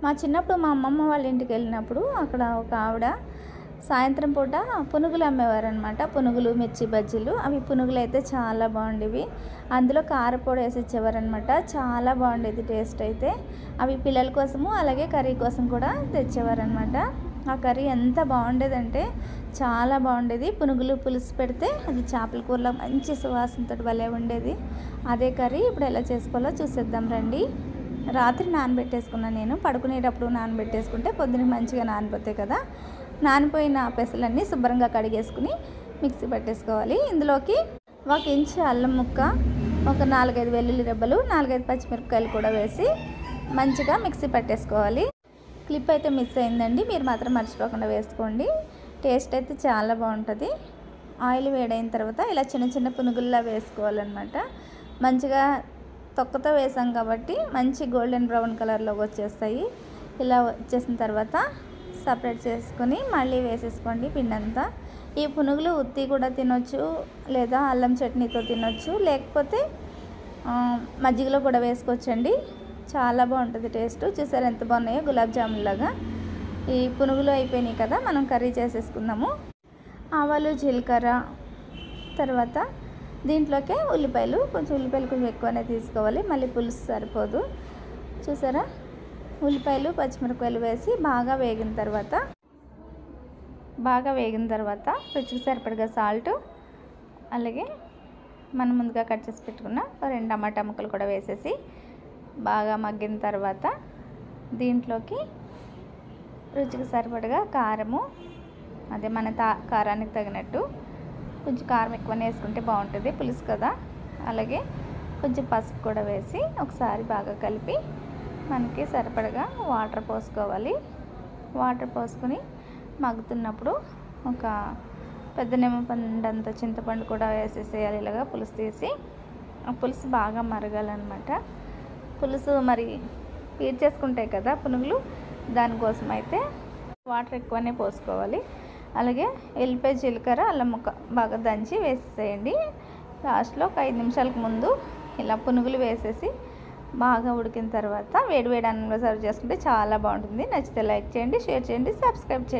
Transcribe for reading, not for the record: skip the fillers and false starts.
మా చిన్నప్పుడు మా అమ్మమ్మ వాళ్ళ ఇంటికి వెళ్ళినప్పుడు అక్కడ ఒక ఆవిడ సాయంత్రం పూట పునుగులు అమ్మేవారనమాట. పునుగులు, మిర్చి బజ్జీలు. అవి పునుగులు అయితే చాలా బాగుండేవి. అందులో కారపొడి వేసి ఇచ్చేవారనమాట. చాలా బాగుండేది టేస్ట్ అయితే. అవి పిల్లల కోసము అలాగే కర్రీ కోసం కూడా తెచ్చేవారనమాట. ఆ కర్రీ ఎంత బాగుండేదంటే చాలా బాగుండేది. పునుగులు పులుసు పెడితే అది చేపల కూరలో మంచి సువాసనతో భలే ఉండేది. అదే కర్రీ ఇప్పుడు ఎలా చేసుకోవాలో చూసేద్దాం రండి. రాత్రి నానబెట్టేసుకున్నాను నేను. పడుకునేటప్పుడు నానబెట్టేసుకుంటే పొద్దున మంచిగా నానిపోతాయి కదా. నానిపోయిన పెసలన్నీ శుభ్రంగా కడిగేసుకుని మిక్సీ పట్టేసుకోవాలి. ఇందులోకి 1 ఇంచు అల్లం ముక్క, ఒక 4-5 వెల్లుల్లి రెబ్బలు, 4-5 పచ్చిమిరపకాయలు కూడా వేసి మంచిగా మిక్సీ పట్టేసుకోవాలి. క్లిప్ అయితే మిస్ అయిందండి, మీరు మాత్రం మర్చిపోకుండా వేసుకోండి. టేస్ట్ అయితే చాలా బాగుంటుంది. ఆయిల్ వేడైన తర్వాత ఇలా చిన్న చిన్న పునుగుల్లా వేసుకోవాలన్నమాట. మంచిగా తొక్కతో వేసాం కాబట్టి మంచి గోల్డెన్ బ్రౌన్ కలర్లోకి వచ్చేస్తాయి. ఇలా వచ్చేసిన తర్వాత సపరేట్ చేసుకొని మళ్ళీ వేసేసుకోండి పిండంతా. ఈ పునుగులు ఉత్తి కూడా తినొచ్చు, లేదా అల్లం చట్నీతో తినొచ్చు, లేకపోతే మజ్జిగలో కూడా వేసుకోవచ్చండి. చాలా బాగుంటుంది టేస్ట్. చూసారు ఎంత బాగున్నాయో, గులాబ్ జామున్ లాగా. ఈ పునుగులు అయిపోయినాయి కదా, మనం కర్రీ చేసేసుకుందాము. ఆవాలు, జీలకర్ర, తర్వాత దీంట్లోకే ఉల్లిపాయలు కొంచెం ఎక్కువనే తీసుకోవాలి, మళ్ళీ పులుసు సరిపోదు. చూసారా, ఉల్లిపాయలు పచ్చిమిరపకాయలు వేసి బాగా వేగిన తర్వాత రుచికి సరిపడగా సాల్ట్, అలాగే మనం ముందుగా కట్ చేసి పెట్టుకున్న 2 టమాటా ముక్కలు కూడా వేసేసి బాగా మగ్గిన తర్వాత దీంట్లోకి రుచికి సరిపడగా కారము, అదే మన కారానికి తగినట్టు కొంచెం కారం ఎక్కువనే వేసుకుంటే బాగుంటుంది, పులుసు కదా. అలాగే కొంచెం పసుపు కూడా వేసి ఒకసారి బాగా కలిపి మనకి సరిపడగా వాటర్ పోసుకోవాలి. వాటర్ పోసుకొని మగ్గుతున్నప్పుడు ఒక పెద్ద నిమ్మపండంత చింతపండు కూడా వేసేసేయాలి. ఇలాగా పులుసు తీసి ఆ పులుసు బాగా మరగాలన్నమాట. పులుసు మరి పీల్చేసుకుంటాయి కదా పునుగులు, దానికోసం అయితే వాటర్ ఎక్కువనే పోసుకోవాలి. అలాగే ఎల్లిపాయ, జీలకర్ర, అల్లం ముక్క బాగా దంచి వేసేసేయండి. లాస్ట్లో ఒక 5 నిమిషాలకు ముందు ఇలా పునుగులు వేసేసి బాగా ఉడికిన తర్వాత వేడి వేడి అన్నంలో సర్వ్ చేసుకుంటే చాలా బాగుంటుంది. నచ్చితే లైక్ చేయండి, షేర్ చేయండి, సబ్స్క్రైబ్ చేయండి.